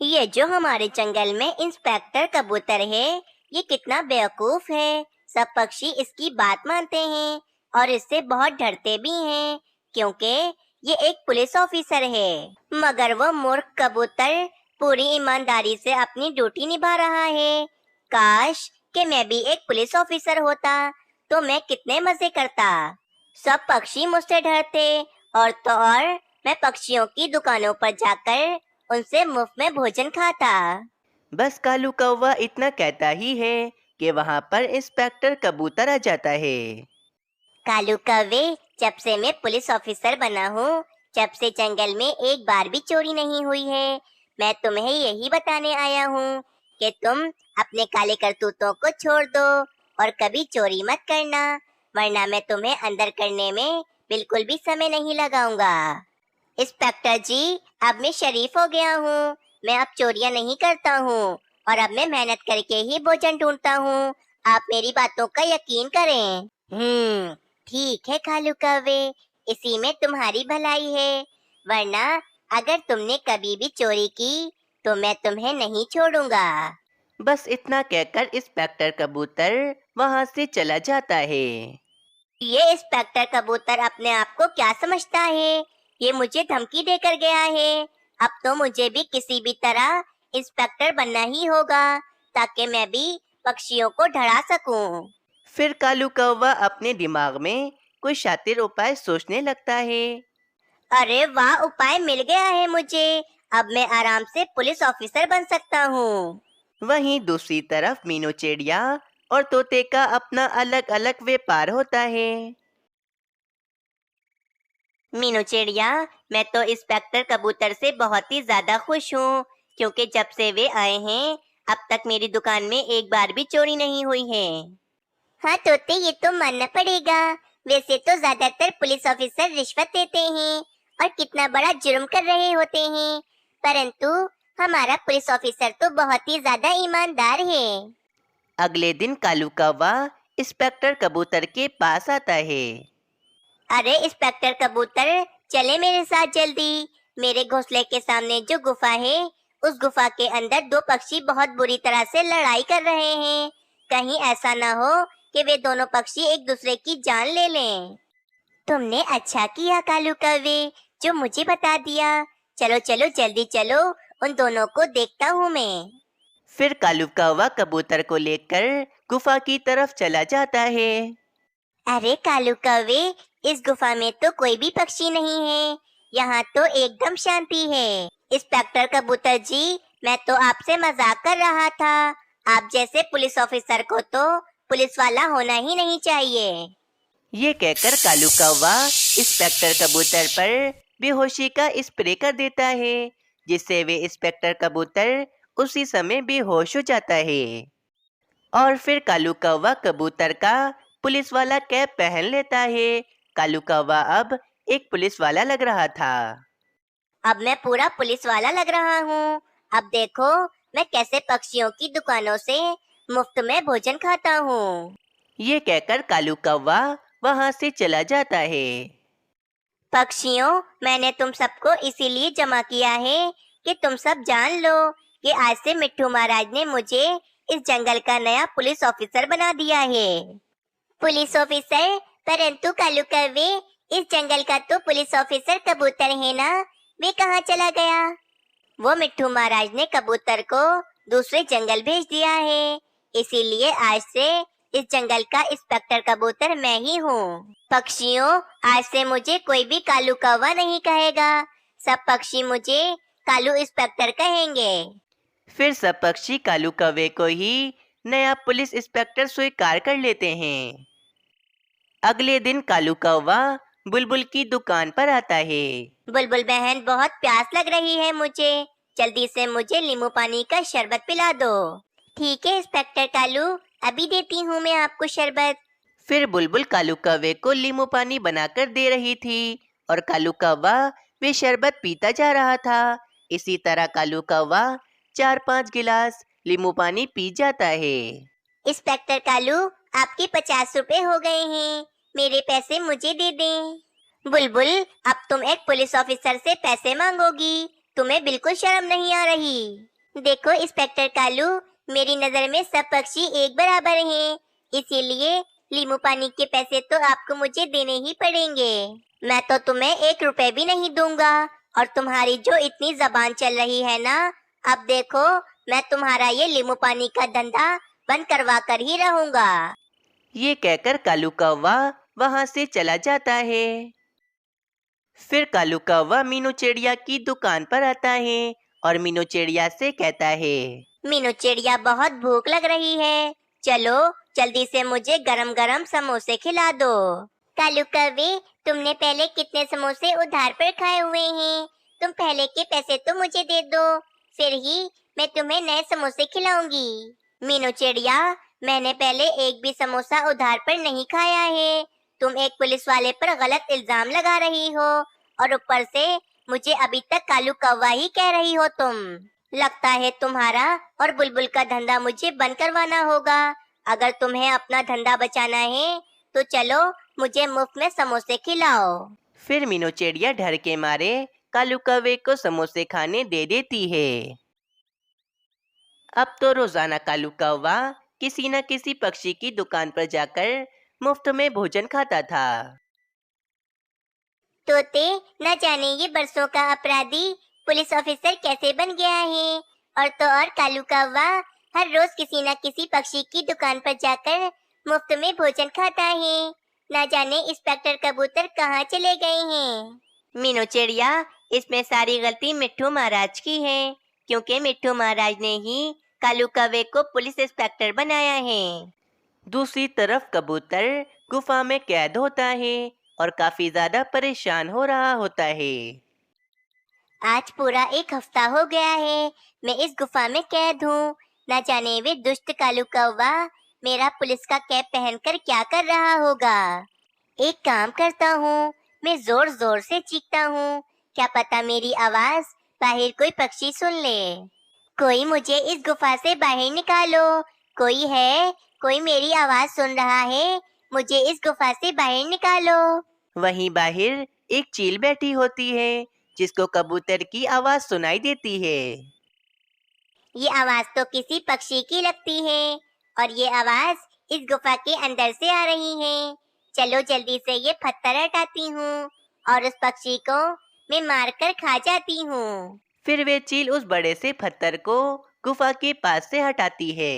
ये जो हमारे जंगल में इंस्पेक्टर कबूतर है, ये कितना बेवकूफ है। सब पक्षी इसकी बात मानते हैं और इससे बहुत डरते भी हैं, क्योंकि ये एक पुलिस ऑफिसर है। मगर वो मूर्ख कबूतर पूरी ईमानदारी से अपनी ड्यूटी निभा रहा है। काश कि मैं भी एक पुलिस ऑफिसर होता, तो मैं कितने मजे करता। सब पक्षी मुझसे डरते, और तो और मैं पक्षियों की दुकानों पर जाकर उनसे मुफ्त में भोजन खाता। बस कालू कौवा इतना कहता ही है कि वहाँ पर इंस्पेक्टर कबूतर आ जाता है। कालू कौवे, जब से मैं पुलिस ऑफिसर बना हूँ, जब से जंगल में एक बार भी चोरी नहीं हुई है। मैं तुम्हें यही बताने आया हूँ कि तुम अपने काले करतूतों को छोड़ दो और कभी चोरी मत करना, वरना मैं तुम्हें अंदर करने में बिल्कुल भी समय नहीं लगाऊंगा। इंस्पेक्टर जी, अब मैं शरीफ हो गया हूँ। मैं अब चोरियां नहीं करता हूँ और अब मैं मेहनत करके ही भोजन ढूंढता हूँ। आप मेरी बातों का यकीन करें। ठीक है कालू कौवे, इसी में तुम्हारी भलाई है। वरना अगर तुमने कभी भी चोरी की तो मैं तुम्हें नहीं छोड़ूंगा। बस इतना कहकर इंस्पेक्टर कबूतर वहाँ से चला जाता है। ये इंस्पेक्टर कबूतर अपने आप को क्या समझता है? ये मुझे धमकी देकर गया है। अब तो मुझे भी किसी भी तरह इंस्पेक्टर बनना ही होगा, ताकि मैं भी पक्षियों को डरा सकूं। फिर कालू कौवा अपने दिमाग में कोई शातिर उपाय सोचने लगता है। अरे वाह, उपाय मिल गया है मुझे। अब मैं आराम से पुलिस ऑफिसर बन सकता हूँ। वहीं दूसरी तरफ मीनू चिड़िया और तोते का अपना अलग अलग व्यापार होता है। मीनू चिड़िया, मैं तो इंस्पेक्टर कबूतर से बहुत ही ज्यादा खुश हूँ, क्योंकि जब से वे आए हैं अब तक मेरी दुकान में एक बार भी चोरी नहीं हुई है। हाँ तोते, ये तो मानना पड़ेगा। वैसे तो ज्यादातर पुलिस ऑफिसर रिश्वत देते हैं और कितना बड़ा जुर्म कर रहे होते हैं, परंतु हमारा पुलिस ऑफिसर तो बहुत ही ज्यादा ईमानदार है। अगले दिन कालू कौवा इंस्पेक्टर कबूतर के पास आता है। अरे इंस्पेक्टर कबूतर, चले मेरे साथ जल्दी। मेरे घोंसले के सामने जो गुफा है, उस गुफा के अंदर दो पक्षी बहुत बुरी तरह से लड़ाई कर रहे हैं। कहीं ऐसा ना हो कि वे दोनों पक्षी एक दूसरे की जान ले लें। तुमने अच्छा किया कालू कौवे, जो मुझे बता दिया। चलो चलो जल्दी चलो, उन दोनों को देखता हूँ मैं। फिर कालू कौवा कबूतर को लेकर गुफा की तरफ चला जाता है। अरे कालू कौवे, इस गुफा में तो कोई भी पक्षी नहीं है। यहाँ तो एकदम शांति है। इंस्पेक्टर कबूतर जी, मैं तो आपसे मजाक कर रहा था। आप जैसे पुलिस ऑफिसर को तो पुलिस वाला होना ही नहीं चाहिए। ये कहकर कालू कौवा इंस्पेक्टर कबूतर पर बेहोशी का स्प्रे कर देता है, जिससे वे इंस्पेक्टर कबूतर उसी समय बेहोश हो जाता है। और फिर कालू कौवा कबूतर का पुलिस वाला कैप पहन लेता है। कालू कौवा अब एक पुलिस वाला लग रहा था। अब मैं पूरा पुलिस वाला लग रहा हूँ। अब देखो मैं कैसे पक्षियों की दुकानों से मुफ्त में भोजन खाता हूँ। ये कहकर कालू कौवा वहाँ से चला जाता है। पक्षियों, मैंने तुम सबको इसीलिए जमा किया है कि तुम सब जान लो कि आज से मिट्ठू महाराज ने मुझे इस जंगल का नया पुलिस ऑफिसर बना दिया है। Police officer? परंतु कालू कौवे, इस जंगल का तो पुलिस ऑफिसर कबूतर है ना? वे कहाँ चला गया? वो मिट्ठू महाराज ने कबूतर को दूसरे जंगल भेज दिया है, इसीलिए आज से इस जंगल का इंस्पेक्टर कबूतर मैं ही हूँ। पक्षियों, आज से मुझे कोई भी कालू कौवा नहीं कहेगा। सब पक्षी मुझे कालू इंस्पेक्टर कहेंगे। फिर सब पक्षी कालू कौवे को ही नया पुलिस इंस्पेक्टर स्वीकार कर लेते हैं। अगले दिन कालू कौवा बुलबुल की दुकान पर आता है। बुलबुल बहन, बहुत प्यास लग रही है मुझे। जल्दी से मुझे नींबू पानी का शरबत पिला दो। ठीक है इंस्पेक्टर कालू, अभी देती हूँ मैं आपको शरबत। फिर बुलबुल कालू कौवे को नींबू पानी बनाकर दे रही थी और कालू कौवा वे शरबत पीता जा रहा था। इसी तरह कालू कौवा 4-5 गिलास नींबू पानी पी जाता है। इंस्पेक्टर कालू, आपके 50 रुपए हो गए हैं। मेरे पैसे मुझे दे दें। बुलबुल, अब तुम एक पुलिस ऑफिसर से पैसे मांगोगी तुम्हें बिल्कुल शर्म नहीं आ रही? देखो इंस्पेक्टर कालू, मेरी नजर में सब पक्षी एक बराबर हैं, इसीलिए लीमू पानी के पैसे तो आपको मुझे देने ही पड़ेंगे। मैं तो तुम्हें 1 रुपए भी नहीं दूंगा। और तुम्हारी जो इतनी जबान चल रही है ना, अब देखो मैं तुम्हारा ये लीमू पानी का धंधा बंद करवा कर ही रहूंगा। ये कहकर कालू कौवा वहां से चला जाता है। फिर कालू कौवा मीनू चिड़िया की दुकान पर आता है और मीनू चिड़िया से कहता है, मीनू चिड़िया, बहुत भूख लग रही है, चलो जल्दी से मुझे गरम गरम समोसे खिला दो। कालू कौवे, तुमने पहले कितने समोसे उधार पर खाए हुए हैं? तुम पहले के पैसे तो मुझे दे दो, फिर ही मैं तुम्हें नए समोसे खिलाऊंगी। मीनू चिड़िया, मैंने पहले एक भी समोसा उधार पर नहीं खाया है। तुम एक पुलिस वाले पर गलत इल्जाम लगा रही हो और ऊपर से मुझे अभी तक कालू कौवा ही कह रही हो तुम। लगता है तुम्हारा और बुलबुल का धंधा मुझे बंद करवाना होगा। अगर तुम्हें अपना धंधा बचाना है तो चलो मुझे मुफ्त में समोसे खिलाओ। फिर मीनू चिड़िया डर के मारे कालू कौवे को समोसे खाने दे देती है। अब तो रोजाना कालू कौवा किसी न किसी पक्षी की दुकान पर जाकर मुफ्त में भोजन खाता था। तोते, न जाने ये बरसों का अपराधी पुलिस ऑफिसर कैसे बन गया है। और तो और कालू कौवा हर रोज किसी न किसी पक्षी की दुकान पर जाकर मुफ्त में भोजन खाता है। न जाने इंस्पेक्टर कबूतर कहाँ चले गए हैं। मीनू चिड़िया, इसमें सारी गलती मिट्ठू महाराज की है, क्योंकि मिट्ठू महाराज ने ही कालू कौवे को पुलिस इंस्पेक्टर बनाया है। दूसरी तरफ कबूतर गुफा में कैद होता है और काफी ज्यादा परेशान हो रहा होता है। आज पूरा 1 हफ्ता हो गया है मैं इस गुफा में कैद हूँ। न जाने वे दुष्ट कालू कौवा मेरा पुलिस का कैप पहनकर क्या कर रहा होगा। एक काम करता हूँ, मैं जोर जोर से चीखता हूँ, क्या पता मेरी आवाज बाहर कोई पक्षी सुन ले। कोई मुझे इस गुफा से बाहर निकालो। कोई है? कोई मेरी आवाज सुन रहा है? मुझे इस गुफा से बाहर निकालो। वहीं बाहर एक चील बैठी होती है जिसको कबूतर की आवाज सुनाई देती है। ये आवाज तो किसी पक्षी की लगती है और ये आवाज इस गुफा के अंदर से आ रही है। चलो जल्दी से ये पत्थर हटाती हूँ और उस पक्षी को मैं मारकर खा जाती हूँ। फिर वे चील उस बड़े से पत्थर को गुफा के पास से हटाती है।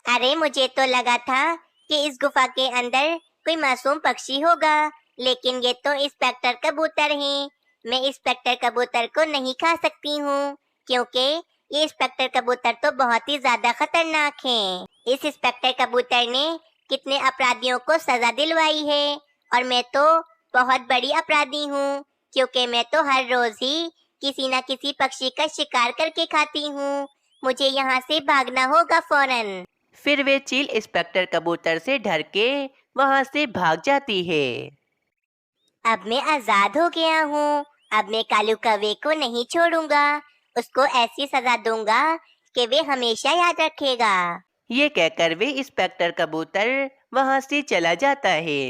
अरे, मुझे तो लगा था कि इस गुफा के अंदर कोई मासूम पक्षी होगा, लेकिन ये तो इंस्पेक्टर कबूतर है। मैं इंस्पेक्टर कबूतर को नहीं खा सकती हूँ, क्योंकि ये इंस्पेक्टर कबूतर तो बहुत ही ज्यादा खतरनाक है। इस इंस्पेक्टर कबूतर ने कितने अपराधियों को सजा दिलवाई है और मैं तो बहुत बड़ी अपराधी हूँ, क्योंकि मैं तो हर रोज ही किसी न किसी पक्षी का शिकार करके खाती हूँ। मुझे यहाँ से भागना होगा फौरन। फिर वे चील इंस्पेक्टर कबूतर से डर के वहां से भाग जाती है। अब मैं आजाद हो गया हूँ। अब मैं कालू कौवे को नहीं छोड़ूंगा। उसको ऐसी सजा दूंगा कि वे हमेशा याद रखेगा। ये कहकर वे इंस्पेक्टर कबूतर वहां से चला जाता है।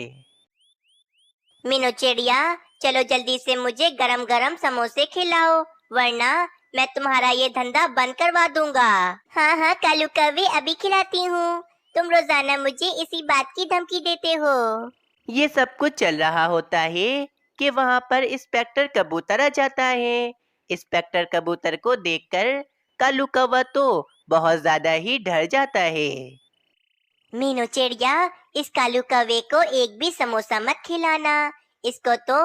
मीनू चिड़िया, चलो जल्दी से मुझे गरम गरम समोसे खिलाओ, वरना मैं तुम्हारा ये धंधा बंद करवा दूंगा। हाँ हाँ कालू कौवे, अभी खिलाती हूँ। तुम रोजाना मुझे इसी बात की धमकी देते हो। ये सब कुछ चल रहा होता है कि वहां पर इंस्पेक्टर कबूतर आ जाता है। इंस्पेक्टर कबूतर को देखकर कालू कौवा तो बहुत ज्यादा ही डर जाता है। मीनू चिड़िया, इस कालू कौवे को एक भी समोसा मत खिलाना। इसको तो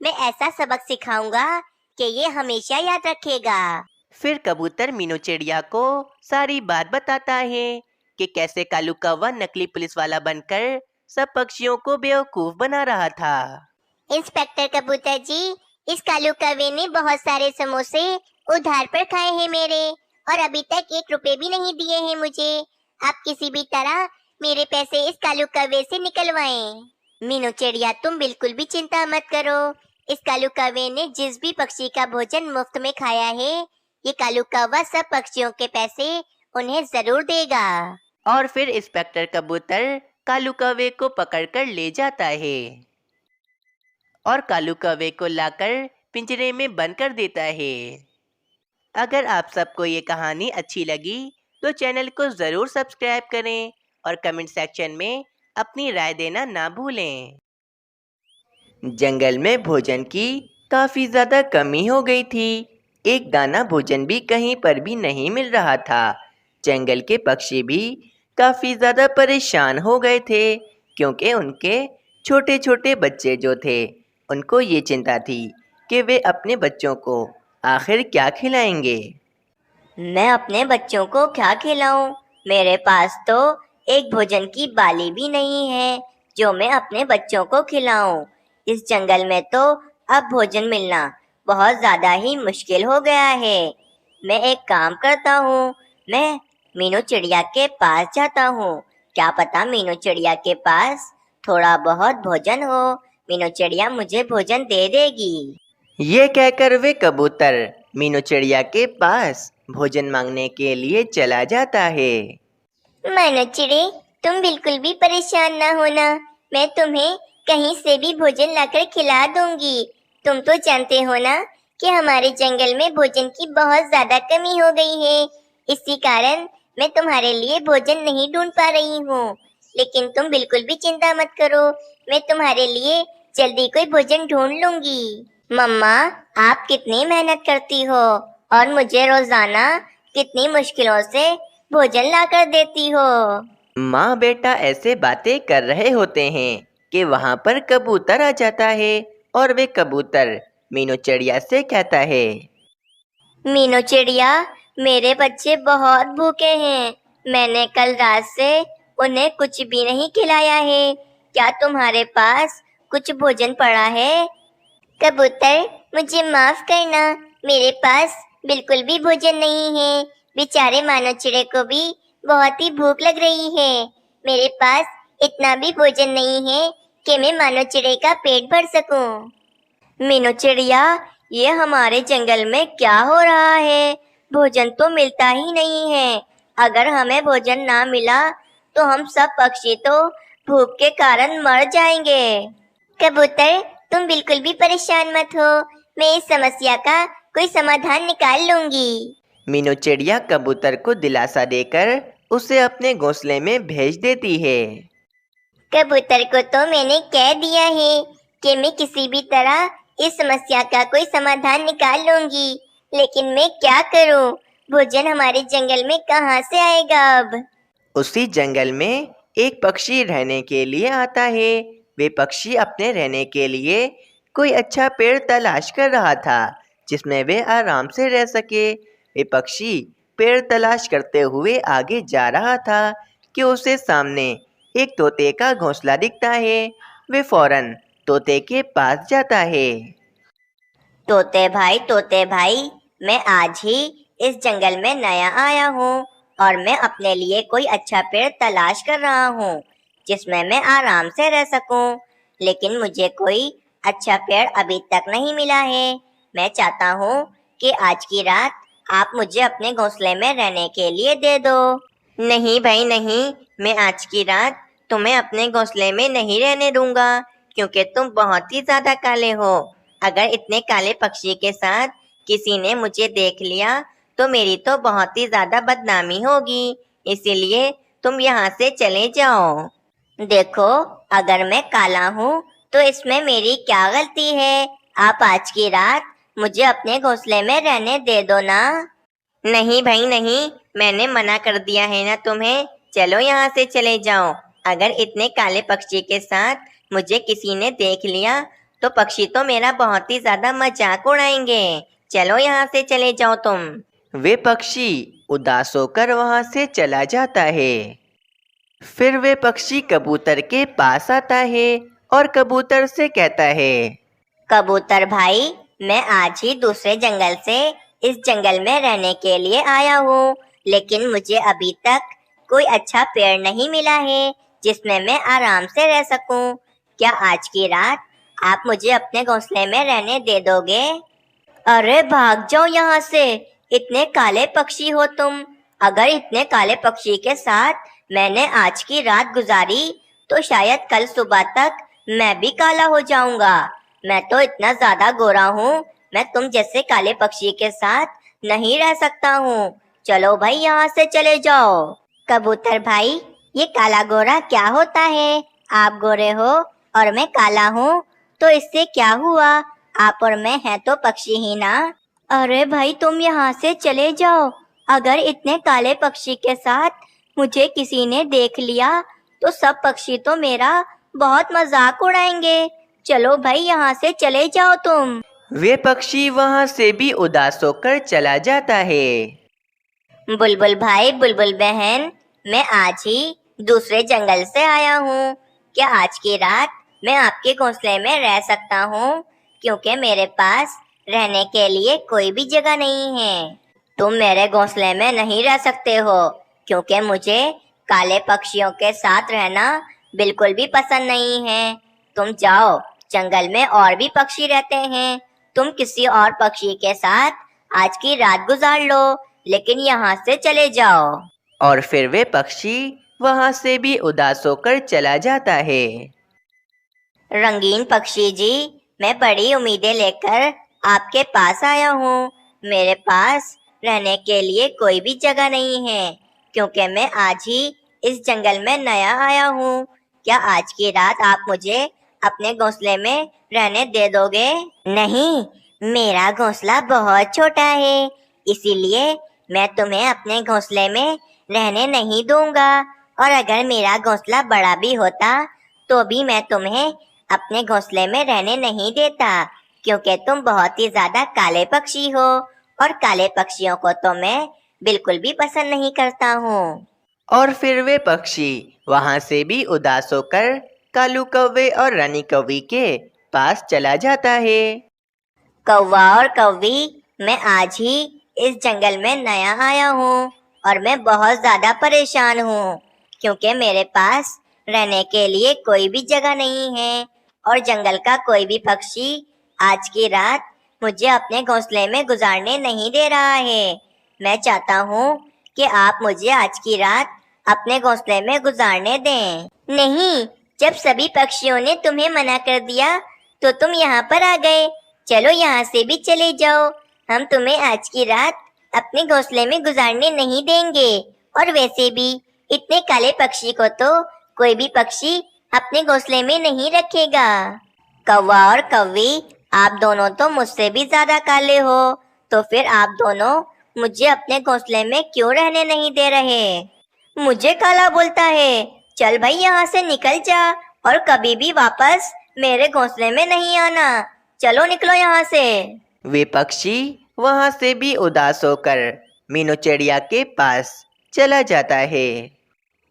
मैं ऐसा सबक सिखाऊंगा कि ये हमेशा याद रखेगा। फिर कबूतर मीनू चिड़िया को सारी बात बताता है कि कैसे कालू कौवा नकली पुलिस वाला बनकर सब पक्षियों को बेवकूफ बना रहा था। इंस्पेक्टर कबूतर जी, इस कालू कौवे ने बहुत सारे समोसे उधार पर खाए हैं मेरे, और अभी तक 1 रुपए भी नहीं दिए हैं मुझे। आप किसी भी तरह मेरे पैसे इस कालू कौवे से निकलवाएं। मीनू चिड़िया, तुम बिल्कुल भी चिंता मत करो। इस कालू कौवे ने जिस भी पक्षी का भोजन मुफ्त में खाया है, ये कालू कौवा सब पक्षियों के पैसे उन्हें जरूर देगा। और फिर इंस्पेक्टर कबूतर कालू कौवे को पकड़कर ले जाता है और कालू कौवे को लाकर पिंजरे में बंद कर देता है। अगर आप सबको ये कहानी अच्छी लगी तो चैनल को ज़रूर सब्सक्राइब करें और कमेंट सेक्शन में अपनी राय देना ना भूलें। जंगल में भोजन की काफ़ी ज़्यादा कमी हो गई थी। एक दाना भोजन भी कहीं पर भी नहीं मिल रहा था। जंगल के पक्षी भी काफ़ी ज़्यादा परेशान हो गए थे क्योंकि उनके छोटे छोटे बच्चे जो थे उनको ये चिंता थी कि वे अपने बच्चों को आखिर क्या खिलाएंगे। मैं अपने बच्चों को क्या खिलाऊं? मेरे पास तो एक भोजन की बाली भी नहीं है जो मैं अपने बच्चों को खिलाऊं। इस जंगल में तो अब भोजन मिलना बहुत ज़्यादा ही मुश्किल हो गया है। मैं एक काम करता हूँ, मैं मीनू चिड़िया के पास जाता हूँ। क्या पता मीनू चिड़िया के पास थोड़ा बहुत भोजन हो। मीनू चिड़िया मुझे भोजन दे देगी। ये कहकर वे कबूतर मीनू चिड़िया के पास भोजन मांगने के लिए चला जाता है। मीनू चिड़ी, तुम बिल्कुल भी परेशान ना होना। मैं तुम्हें कहीं से भी भोजन लाकर खिला दूंगी। तुम तो जानते हो ना कि हमारे जंगल में भोजन की बहुत ज्यादा कमी हो गई है। इसी कारण मैं तुम्हारे लिए भोजन नहीं ढूंढ पा रही हूँ। लेकिन तुम बिल्कुल भी चिंता मत करो, मैं तुम्हारे लिए जल्दी कोई भोजन ढूंढ लूंगी। मम्मा, आप कितनी मेहनत करती हो और मुझे रोजाना कितनी मुश्किलों से भोजन ला कर देती हो। माँ बेटा ऐसे बातें कर रहे होते हैं कि वहाँ पर कबूतर आ जाता है और वे कबूतर मीनू चिड़िया से कहता है। मीनू चिड़िया, मेरे बच्चे बहुत भूखे हैं। मैंने कल रात से उन्हें कुछ भी नहीं खिलाया है। क्या तुम्हारे पास कुछ भोजन पड़ा है? कबूतर, मुझे माफ करना, मेरे पास बिल्कुल भी भोजन नहीं है। बेचारे मानव चिड़े को भी बहुत ही भूख लग रही है। मेरे पास इतना भी भोजन नहीं है कि मैं मानव चिड़े का पेट भर सकूं। मीनू चिड़िया, ये हमारे जंगल में क्या हो रहा है? भोजन तो मिलता ही नहीं है। अगर हमें भोजन ना मिला तो हम सब पक्षी तो भूख के कारण मर जाएंगे। कबूतर, तुम बिल्कुल भी परेशान मत हो, मैं इस समस्या का कोई समाधान निकाल लूंगी। मीनू चिड़िया कबूतर को दिलासा देकर उसे अपने घोंसले में भेज देती है। कबूतर को तो मैंने कह दिया है कि मैं किसी भी तरह इस समस्या का कोई समाधान निकाल लूंगी, लेकिन मैं क्या करूं? भोजन हमारे जंगल में कहाँ से आएगा अब? उसी जंगल में एक पक्षी रहने के लिए आता है। वे पक्षी अपने रहने के लिए कोई अच्छा पेड़ तलाश कर रहा था जिसमें वे आराम से रह सके। वे पक्षी पेड़ तलाश करते हुए आगे जा रहा था कि उसे सामने एक तोते का घोंसला दिखता है। वे फौरन तोते के पास जाता है। तोते भाई, मैं आज ही इस जंगल में नया आया हूँ और मैं अपने लिए कोई अच्छा पेड़ तलाश कर रहा हूँ जिसमें मैं आराम से रह सकूँ। लेकिन मुझे कोई अच्छा पेड़ अभी तक नहीं मिला है। मैं चाहता हूँ कि आज की रात आप मुझे अपने घोंसले में रहने के लिए दे दो। नहीं भाई नहीं, मैं आज की रात तुम्हें अपने घोंसले में नहीं रहने दूंगा क्योंकि तुम बहुत ही ज्यादा काले हो। अगर इतने काले पक्षी के साथ किसी ने मुझे देख लिया तो मेरी तो बहुत ही ज्यादा बदनामी होगी। इसीलिए तुम यहाँ से चले जाओ। देखो, अगर मैं काला हूँ तो इसमें मेरी क्या गलती है? आप आज की रात मुझे अपने घोंसले में रहने दे दो ना। नहीं भाई नहीं, मैंने मना कर दिया है ना तुम्हें। चलो यहाँ से चले जाओ। अगर इतने काले पक्षी के साथ मुझे किसी ने देख लिया तो पक्षी तो मेरा बहुत ही ज्यादा मजाक उड़ाएंगे। चलो यहाँ से चले जाओ तुम। वे पक्षी उदास होकर वहाँ से चला जाता है। फिर वे पक्षी कबूतर के पास आता है और कबूतर से कहता है। कबूतर भाई, मैं आज ही दूसरे जंगल से इस जंगल में रहने के लिए आया हूँ, लेकिन मुझे अभी तक कोई अच्छा पेड़ नहीं मिला है जिसमें मैं आराम से रह सकूं। क्या आज की रात आप मुझे अपने घोंसले में रहने दे दोगे? अरे भाग जाओ यहाँ से, इतने काले पक्षी हो तुम। अगर इतने काले पक्षी के साथ मैंने आज की रात गुजारी तो शायद कल सुबह तक मैं भी काला हो जाऊंगा। मैं तो इतना ज्यादा गोरा हूँ, मैं तुम जैसे काले पक्षी के साथ नहीं रह सकता हूँ। चलो भाई यहाँ से चले जाओ। कबूतर भाई, ये काला गोरा क्या होता है? आप गोरे हो और मैं काला हूँ, तो इससे क्या हुआ? आप और मैं हैं तो पक्षी ही ना। अरे भाई, तुम यहाँ से चले जाओ। अगर इतने काले पक्षी के साथ मुझे किसी ने देख लिया तो सब पक्षी तो मेरा बहुत मजाक उड़ाएंगे। चलो भाई, यहाँ से चले जाओ तुम। वे पक्षी वहाँ से भी उदास होकर चला जाता है। बुलबुल भाई, बुलबुल बहन, मैं आज ही दूसरे जंगल से आया हूँ। क्या आज की रात मैं आपके घोंसले में रह सकता हूँ? क्योंकि मेरे पास रहने के लिए कोई भी जगह नहीं है। तुम मेरे घोंसले में नहीं रह सकते हो, क्योंकि मुझे काले पक्षियों के साथ रहना बिल्कुल भी पसंद नहीं है। तुम जाओ, जंगल में और भी पक्षी रहते हैं। तुम किसी और पक्षी के साथ आज की रात गुजार लो, लेकिन यहाँ से चले जाओ। और फिर वे पक्षी वहाँ से भी उदास होकर चला जाता है। रंगीन पक्षी जी, मैं बड़ी उम्मीदें लेकर आपके पास आया हूँ। मेरे पास रहने के लिए कोई भी जगह नहीं है, क्योंकि मैं आज ही इस जंगल में नया आया हूँ। क्या आज की रात आप मुझे अपने घोंसले में रहने दे दोगे? नहीं, मेरा घोंसला बहुत छोटा है, इसीलिए मैं तुम्हें अपने घोंसले में रहने नहीं दूंगा। और अगर मेरा घोंसला बड़ा भी होता तो भी मैं तुम्हें अपने घोंसले में रहने नहीं देता, क्योंकि तुम बहुत ही ज्यादा काले पक्षी हो, और काले पक्षियों को तो मैं बिल्कुल भी पसंद नहीं करता हूँ। और फिर वे पक्षी वहाँ से भी उदास होकर कालू कौवे और रानी कौवी के पास चला जाता है। कौवा और कौवी, मैं आज ही इस जंगल में नया आया हूँ और मैं बहुत ज्यादा परेशान हूँ, क्योंकि मेरे पास रहने के लिए कोई भी जगह नहीं है और जंगल का कोई भी पक्षी आज की रात मुझे अपने घोंसले में गुजारने नहीं दे रहा है। मैं चाहता हूँ कि आप मुझे आज की रात अपने घोंसले में गुजारने दें। नहीं, जब सभी पक्षियों ने तुम्हें मना कर दिया तो तुम यहाँ पर आ गए। चलो यहाँ से भी चले जाओ, हम तुम्हें आज की रात अपने घोंसले में गुजारने नहीं देंगे। और वैसे भी इतने काले पक्षी को तो कोई भी पक्षी अपने घोंसले में नहीं रखेगा। कौवा और कौवी, आप दोनों तो मुझसे भी ज्यादा काले हो, तो फिर आप दोनों मुझे अपने घोंसले में क्यों रहने नहीं दे रहे? मुझे काला बोलता है? चल भाई, यहाँ से निकल जा और कभी भी वापस मेरे घोंसले में नहीं आना। चलो निकलो यहाँ से। वे पक्षी वहाँ से भी उदास होकर मीनू चिड़िया के पास चला जाता है।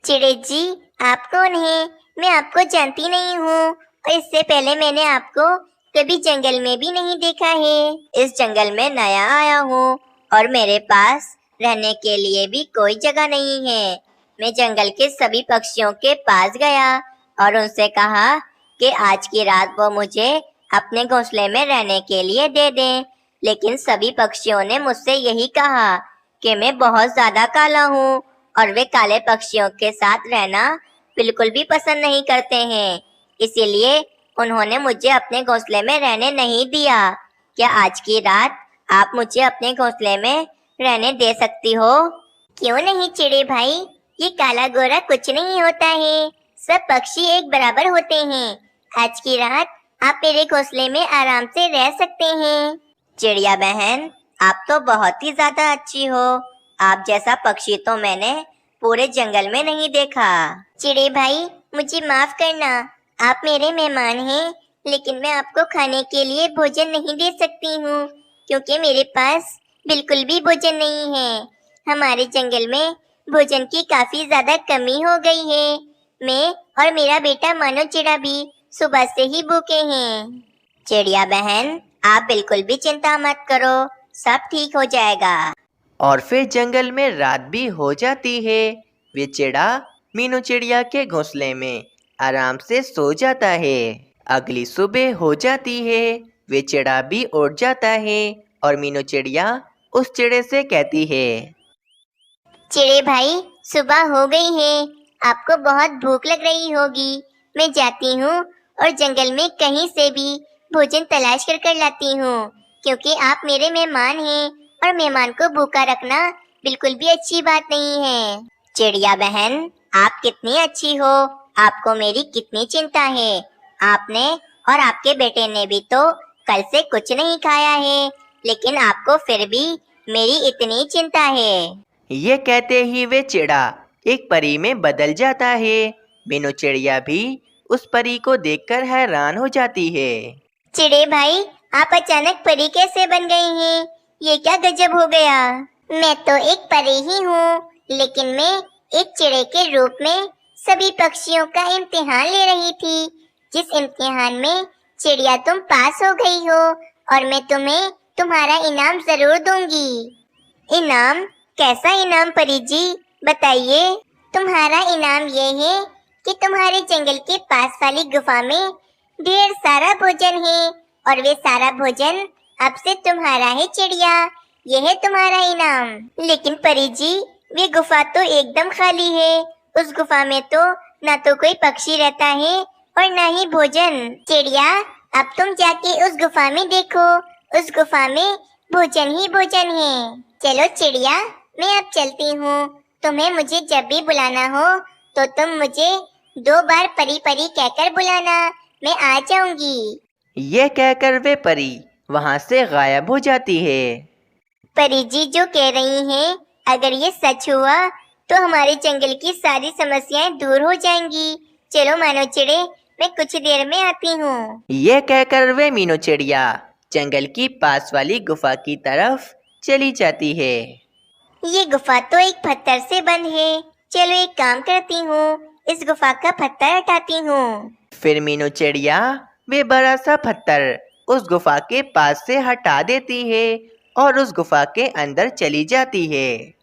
चिड़े जी, आप कौन हैं? मैं आपको जानती नहीं हूँ और इससे पहले मैंने आपको कभी जंगल में भी नहीं देखा है। इस जंगल में नया आया हूँ और मेरे पास रहने के लिए भी कोई जगह नहीं है। मैं जंगल के सभी पक्षियों के पास गया और उनसे कहा कि आज की रात वो मुझे अपने घोंसले में रहने के लिए दे दें, लेकिन सभी पक्षियों ने मुझसे यही कहा कि मैं बहुत ज्यादा काला हूँ और वे काले पक्षियों के साथ रहना बिल्कुल भी पसंद नहीं करते हैं, इसीलिए उन्होंने मुझे अपने घोंसले में रहने नहीं दिया। क्या आज की रात आप मुझे अपने घोंसले में रहने दे सकती हो? क्यों नहीं चिड़े भाई, ये काला गोरा कुछ नहीं होता है, सब पक्षी एक बराबर होते हैं। आज की रात आप मेरे घोंसले में आराम से रह सकते हैं। चिड़िया बहन, आप तो बहुत ही ज्यादा अच्छी हो। आप जैसा पक्षी तो मैंने पूरे जंगल में नहीं देखा। चिड़े भाई, मुझे माफ करना, आप मेरे मेहमान हैं, लेकिन मैं आपको खाने के लिए भोजन नहीं दे सकती हूँ, क्योंकि मेरे पास बिल्कुल भी भोजन नहीं है। हमारे जंगल में भोजन की काफी ज्यादा कमी हो गई है। मैं और मेरा बेटा मानो चिड़ा भी सुबह से ही भूखे हैं। चिड़िया बहन, आप बिल्कुल भी चिंता मत करो, सब ठीक हो जाएगा। और फिर जंगल में रात भी हो जाती है। वे चिड़ा मीनू चिड़िया के घोंसले में आराम से सो जाता है। अगली सुबह हो जाती है। वे चिड़ा भी उठ जाता है और मीनू चिड़िया उस चिड़े से कहती है, चिड़े भाई, सुबह हो गई है, आपको बहुत भूख लग रही होगी। मैं जाती हूँ और जंगल में कहीं से भी भोजन तलाश कर लाती हूँ, क्योंकि आप मेरे मेहमान हैं और मेहमान को भूखा रखना बिल्कुल भी अच्छी बात नहीं है। चिड़िया बहन, आप कितनी अच्छी हो, आपको मेरी कितनी चिंता है। आपने और आपके बेटे ने भी तो कल से कुछ नहीं खाया है, लेकिन आपको फिर भी मेरी इतनी चिंता है। ये कहते ही वे चिड़ा एक परी में बदल जाता है। मीनू चिड़िया भी उस परी को देखकर हैरान हो जाती है। चिड़े भाई, आप अचानक परी कैसे बन गई हैं? ये क्या गजब हो गया। मैं तो एक परी ही हूँ, लेकिन मैं एक चिड़े के रूप में सभी पक्षियों का इम्तिहान ले रही थी। जिस इम्तिहान में चिड़िया तुम पास हो गई हो, और मैं तुम्हें तुम्हारा इनाम जरूर दूंगी। इनाम? कैसा इनाम परी जी, बताइए। तुम्हारा इनाम ये है कि तुम्हारे जंगल के पास वाली गुफा में ढेर सारा भोजन है, और वे सारा भोजन अब से तुम्हारा है चिड़िया। यह है तुम्हारा इनाम। लेकिन परी जी, वे गुफा तो एकदम खाली है। उस गुफा में तो ना तो कोई पक्षी रहता है और ना ही भोजन। चिड़िया, अब तुम जाके उस गुफा में देखो, उस गुफा में भोजन ही भोजन है। चलो चिड़िया, मैं अब चलती हूँ। तुम्हें मुझे जब भी बुलाना हो तो तुम मुझे 2 बार परी परी कहकर बुलाना, मैं आ जाऊंगी। ये कहकर वे परी वहाँ से गायब हो जाती है। परी जी जो कह रही हैं, अगर ये सच हुआ तो हमारे जंगल की सारी समस्याएं दूर हो जाएंगी। चलो मानो चिड़े, मैं कुछ देर में आती हूँ। ये कहकर वे मीनू चिड़िया जंगल की पास वाली गुफा की तरफ चली जाती है। ये गुफा तो एक पत्थर से बंद है। चलो एक काम करती हूँ, इस गुफा का पत्थर हटाती हूँ। फिर मीनू चिड़िया वे बड़ा सा पत्थर उस गुफा के पास से हटा देती है और उस गुफा के अंदर चली जाती है।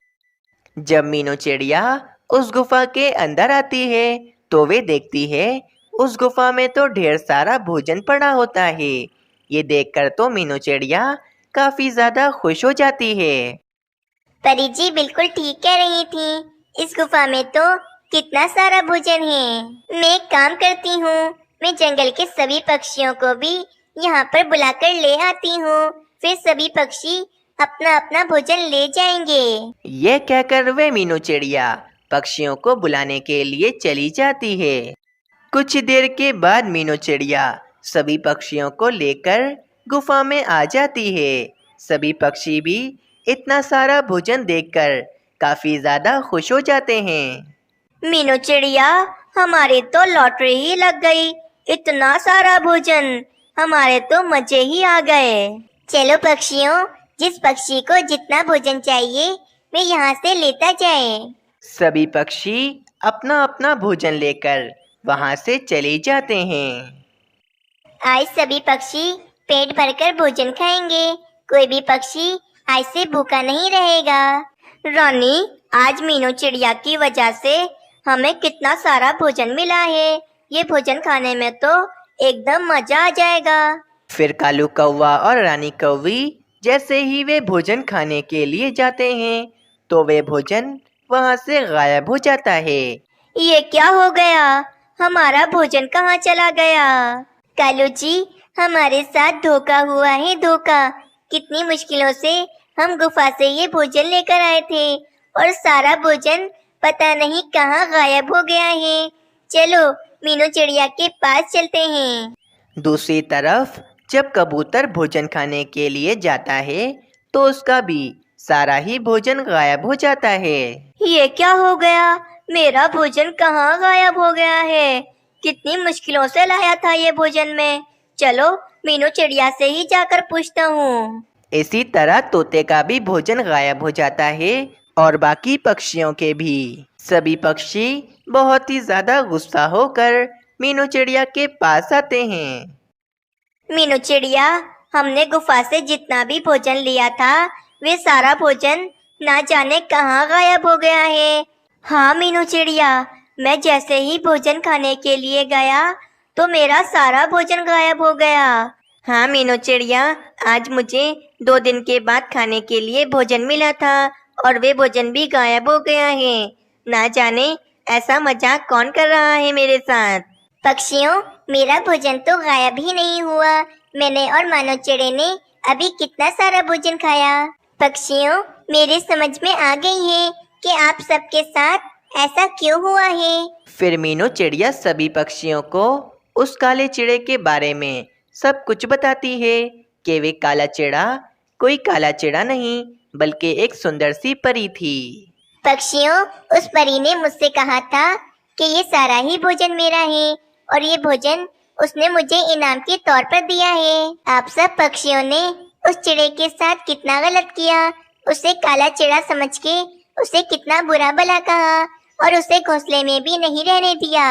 जब मीनू चिड़िया उस गुफा के अंदर आती है तो वे देखती है उस गुफा में तो ढेर सारा भोजन पड़ा होता है। ये देखकर तो मीनू चिड़िया काफी ज्यादा खुश हो जाती है। परी जी बिल्कुल ठीक कह रही थी, इस गुफा में तो कितना सारा भोजन है। मैं एक काम करती हूँ, मैं जंगल के सभी पक्षियों को भी यहाँ पर बुलाकर ले आती हूँ, फिर सभी पक्षी अपना अपना भोजन ले जाएंगे। ये कहकर वे मीनू चिड़िया पक्षियों को बुलाने के लिए चली जाती है। कुछ देर के बाद मीनू चिड़िया सभी पक्षियों को लेकर गुफा में आ जाती है। सभी पक्षी भी इतना सारा भोजन देखकर काफी ज्यादा खुश हो जाते हैं। मीनू चिड़िया, हमारी तो लॉटरी ही लग गई, इतना सारा भोजन, हमारे तो मजे ही आ गए। चलो पक्षियों, जिस पक्षी को जितना भोजन चाहिए वे यहाँ से लेता जाए। सभी पक्षी अपना अपना भोजन लेकर वहाँ से चले जाते हैं। आज सभी पक्षी पेट भरकर भोजन खाएंगे, कोई भी पक्षी आज से भूखा नहीं रहेगा। रानी, आज मीनू चिड़िया की वजह से हमें कितना सारा भोजन मिला है, ये भोजन खाने में तो एकदम मजा आ जाएगा। फिर कालू कौवा और रानी कौवी जैसे ही वे भोजन खाने के लिए जाते हैं तो वे भोजन वहाँ से गायब हो जाता है। ये क्या हो गया, हमारा भोजन कहाँ चला गया? कालू जी, हमारे साथ धोखा हुआ है, धोखा। कितनी मुश्किलों से हम गुफा से ये भोजन लेकर आए थे और सारा भोजन पता नहीं कहाँ गायब हो गया है। चलो मीनू चिड़िया के पास चलते हैं। दूसरी तरफ जब कबूतर भोजन खाने के लिए जाता है तो उसका भी सारा ही भोजन गायब हो जाता है। ये क्या हो गया, मेरा भोजन कहाँ गायब हो गया है? कितनी मुश्किलों से लाया था ये भोजन मैं। चलो मीनू चिड़िया से ही जाकर पूछता हूँ। इसी तरह तोते का भी भोजन गायब हो जाता है और बाकी पक्षियों के भी। सभी पक्षी बहुत ही ज्यादा गुस्सा होकर मीनू चिड़िया के पास आते हैं। मीनू चिड़िया, हमने गुफा से जितना भी भोजन लिया था वे सारा भोजन ना जाने कहाँ गायब हो गया है। हाँ मीनू चिड़िया, मैं जैसे ही भोजन खाने के लिए गया तो मेरा सारा भोजन गायब हो गया। हाँ मीनू चिड़िया, आज मुझे 2 दिन के बाद खाने के लिए भोजन मिला था और वे भोजन भी गायब हो गया है। ना जाने ऐसा मजाक कौन कर रहा है मेरे साथ। पक्षियों, मेरा भोजन तो गायब ही नहीं हुआ। मैंने और मानो चिड़े ने अभी कितना सारा भोजन खाया। पक्षियों, मेरे समझ में आ गई है कि आप सबके साथ ऐसा क्यों हुआ है। फिर मीनू चिड़िया सभी पक्षियों को उस काले चिड़े के बारे में सब कुछ बताती है कि वे काला चिड़ा कोई काला चिड़ा नहीं बल्कि एक सुंदर सी परी थी। पक्षियों, उस परी ने मुझसे कहा था कि ये सारा ही भोजन मेरा है और ये भोजन उसने मुझे इनाम के तौर पर दिया है। आप सब पक्षियों ने उस चिड़े के साथ कितना गलत किया, उसे काला चिड़ा समझ के उसे कितना बुरा भला कहा और उसे घोंसले में भी नहीं रहने दिया।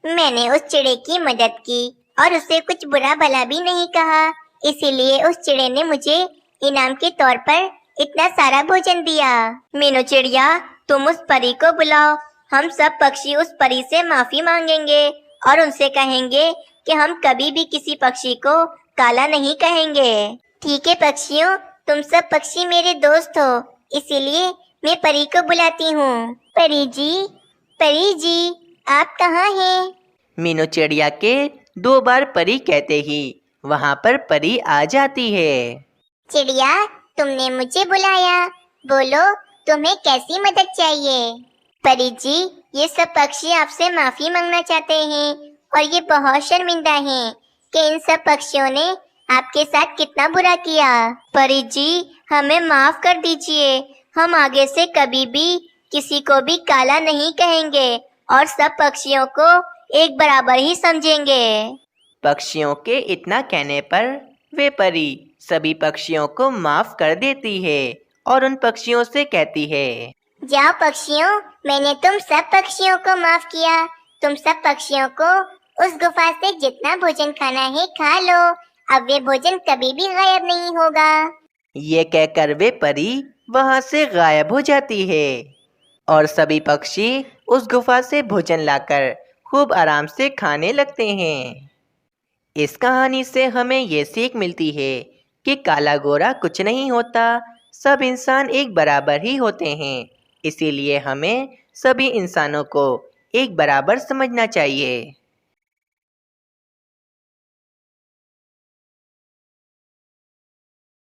मैंने उस चिड़े की मदद की और उसे कुछ बुरा भला भी नहीं कहा, इसीलिए उस चिड़े ने मुझे इनाम के तौर पर इतना सारा भोजन दिया। मीनू चिड़िया, तुम उस परी को बुलाओ, हम सब पक्षी उस परी से माफी मांगेंगे और उनसे कहेंगे कि हम कभी भी किसी पक्षी को काला नहीं कहेंगे। ठीक है पक्षियों, तुम सब पक्षी मेरे दोस्त हो, इसीलिए मैं परी को बुलाती हूँ। परी जी, आप कहाँ हैं? मीनू चिड़िया के 2 बार परी कहते ही वहाँ पर परी आ जाती है। चिड़िया, तुमने मुझे बुलाया, बोलो तुम्हें कैसी मदद चाहिए? परी जी, ये सब पक्षी आपसे माफी मांगना चाहते हैं और ये बहुत शर्मिंदा हैं कि इन सब पक्षियों ने आपके साथ कितना बुरा किया। परी जी, हमें माफ कर दीजिए, हम आगे से कभी भी किसी को भी काला नहीं कहेंगे और सब पक्षियों को एक बराबर ही समझेंगे। पक्षियों के इतना कहने पर वे परी सभी पक्षियों को माफ कर देती है और उन पक्षियों से कहती है, जाओ पक्षियों, मैंने तुम सब पक्षियों को माफ किया। तुम सब पक्षियों को उस गुफा से जितना भोजन खाना है खा लो, अब वे भोजन कभी भी गायब नहीं होगा। ये कहकर वे परी वहाँ से गायब हो जाती है और सभी पक्षी उस गुफा से भोजन लाकर खूब आराम से खाने लगते हैं। इस कहानी से हमें ये सीख मिलती है कि काला गोरा कुछ नहीं होता, सब इंसान एक बराबर ही होते हैं। इसीलिए हमें सभी इंसानों को एक बराबर समझना चाहिए।